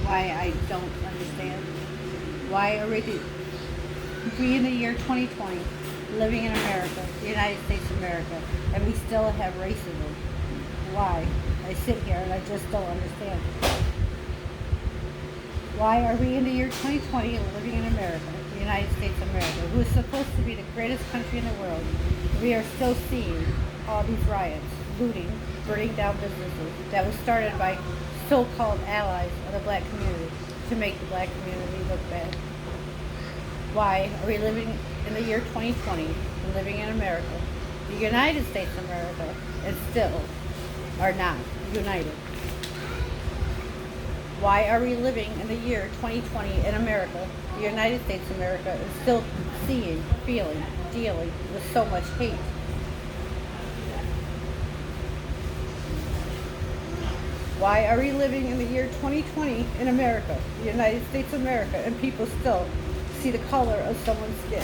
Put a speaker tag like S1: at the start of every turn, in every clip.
S1: why I don't understand. Why are we in the year 2020 living in America, the United States of America, and we still have racism? Why? I sit here and I just don't understand. Why are we in the year 2020 living in America, the United States of America, who is supposed to be the greatest country in the world? We are still seeing all these riots, looting, burning down businesses that was started by so-called allies of the black community to make the black community look bad. Why are we living in the year 2020 and living in America, the United States of America, and still are not united? Why are we living in the year 2020 in America, the United States of America, and still seeing, feeling, dealing with so much hate? Why are we living in the year 2020 in America, the United States of America, and people still see the color of someone's skin?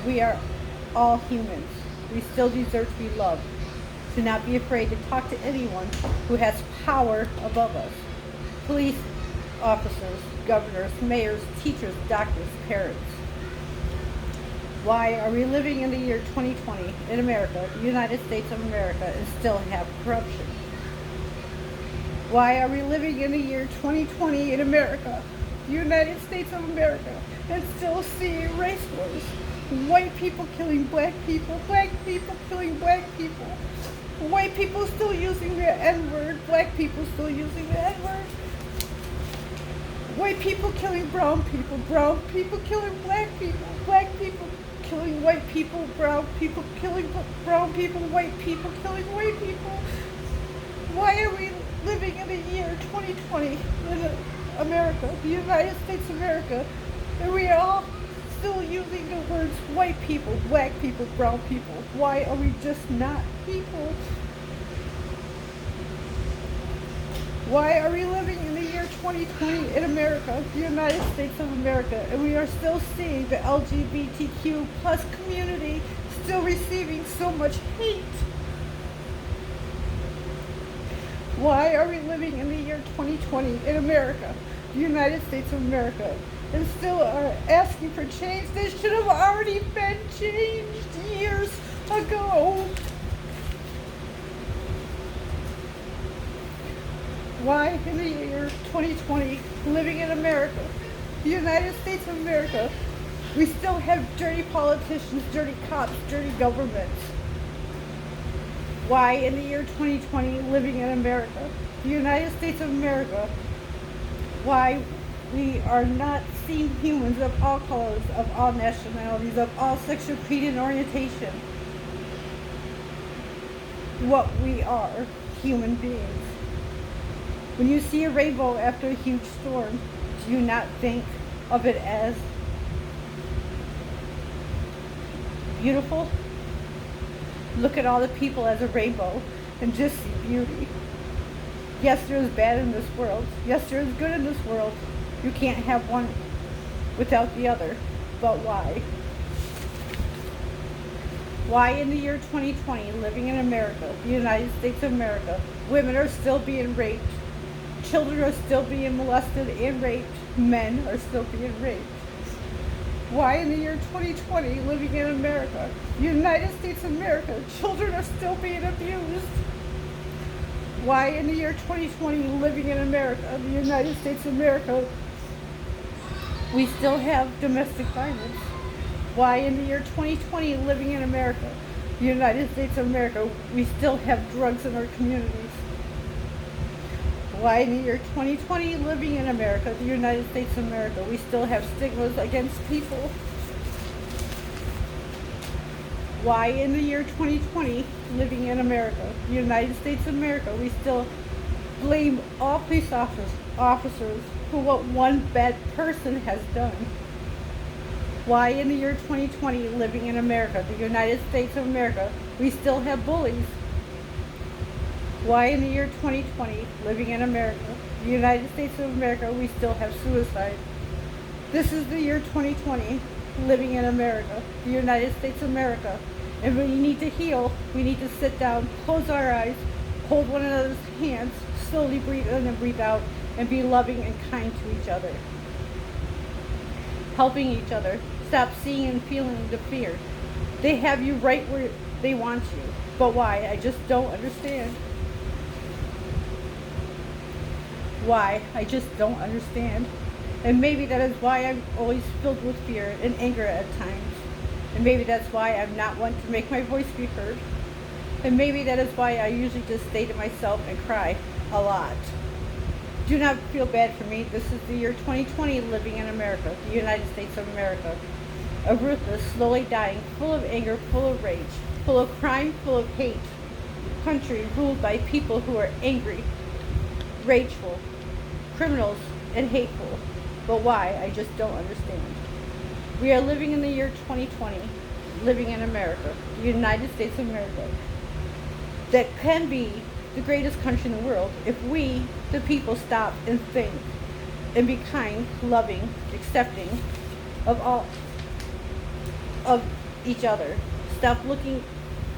S1: We are all humans. We still deserve to be loved, to not be afraid to talk to anyone who has power above us. Police officers, governors, mayors, teachers, doctors, parents. Why are we living in the year 2020 in America, the United States of America, and still have corruption? Why are we living in the year 2020 in America, the United States of America, and still seeing race wars? White people killing black people killing black people, white people still using the N-word, black people still using the N-word, white people killing brown people killing black people killing white people, brown people killing brown people, white people killing white people. Why are we living in the year 2020 in America, the United States of America, and we are all still using the words white people, black people, brown people? Why are we just not people? Why are we living in the year 2020 in America, the United States of America, and we are still seeing the LGBTQ plus community still receiving so much hate? Why are we living in the year 2020 in America, the United States of America, and still are asking for change? This should have already been changed years ago. Why in the year 2020, living in America, the United States of America, we still have dirty politicians, dirty cops, dirty governments? Why in the year 2020, living in America, the United States of America, why we are not seeing humans of all colors, of all nationalities, of all sexual creed and orientation? What we are, human beings. When you see a rainbow after a huge storm, do you not think of it as beautiful? Look at all the people as a rainbow and just see beauty. Yes, there is bad in this world. Yes, there is good in this world. You can't have one without the other. But why? Why in the year 2020, living in America, the United States of America, women are still being raped, children are still being molested and raped, men are still being raped? Why in the year 2020, living in America, the United States of America, children are still being abused? Why in the year 2020, living in America, the United States of America, we still have domestic violence? Why in the year 2020, living in America, the United States of America, we still have drugs in our communities? Why in the year 2020, living in America, the United States of America, we still have stigmas against people? Why in the year 2020, living in America, the United States of America, we still blame all police officers for what one bad person has done? Why in the year 2020, living in America, the United States of America, we still have bullies? Why in the year 2020, living in America, the United States of America, we still have suicide? This is the year 2020, living in America, the United States of America, and when we need to heal, we need to sit down, close our eyes, hold one another's hands, slowly breathe in and breathe out, and be loving and kind to each other. Helping each other. Stop seeing and feeling the fear. They have you right where they want you. But why? I just don't understand. Why? I just don't understand. And maybe that is why I'm always filled with fear and anger at times. And maybe that's why I'm not one to make my voice be heard. And maybe that is why I usually just stay to myself and cry a lot. Do not feel bad for me. This is the year 2020, living in America, the United States of America. A ruthless, slowly dying, full of anger, full of rage, full of crime, full of hate. Country ruled by people who are angry, rageful, criminals, and hateful. But why? I just don't understand. We are living in the year 2020, living in America, the United States of America, that can be the greatest country in the world if we, the people, stop and think and be kind, loving, accepting of all of each other. Stop looking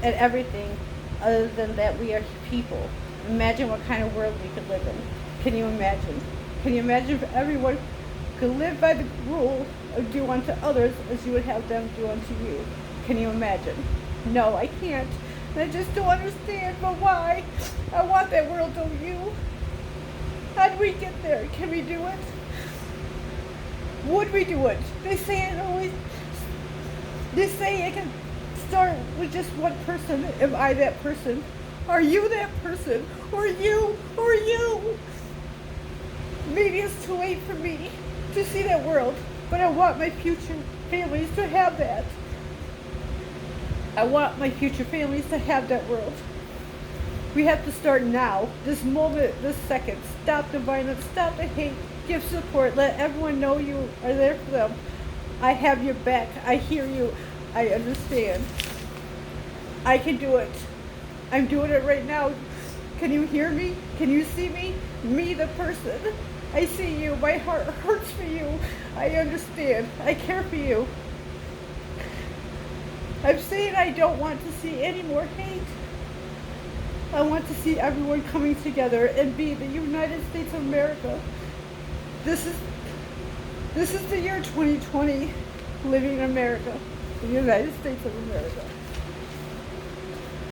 S1: at everything other than that we are people. Imagine what kind of world we could live in. Can you imagine? Can you imagine if everyone could live by the rule of do unto others as you would have them do unto you? Can you imagine? No, I can't. I just don't understand, but why? I want that world, don't you? How do we get there? Can we do it? Would we do it? They say it can start with just one person. Am I that person? Are you that person? Or you? Or you? Maybe it's too late for me to see that world, but I want my future families to have that. I want my future families to have that world. We have to start now, this moment, this second. Stop the violence, stop the hate, give support, let everyone know you are there for them. I have your back, I hear you, I understand. I can do it. I'm doing it right now. Can you hear me? Can you see me? Me, the person. I see you, my heart hurts for you. I understand, I care for you. I'm saying I don't want to see any more hate. I want to see everyone coming together and be the United States of America. This is the year 2020, living in America, the United States of America.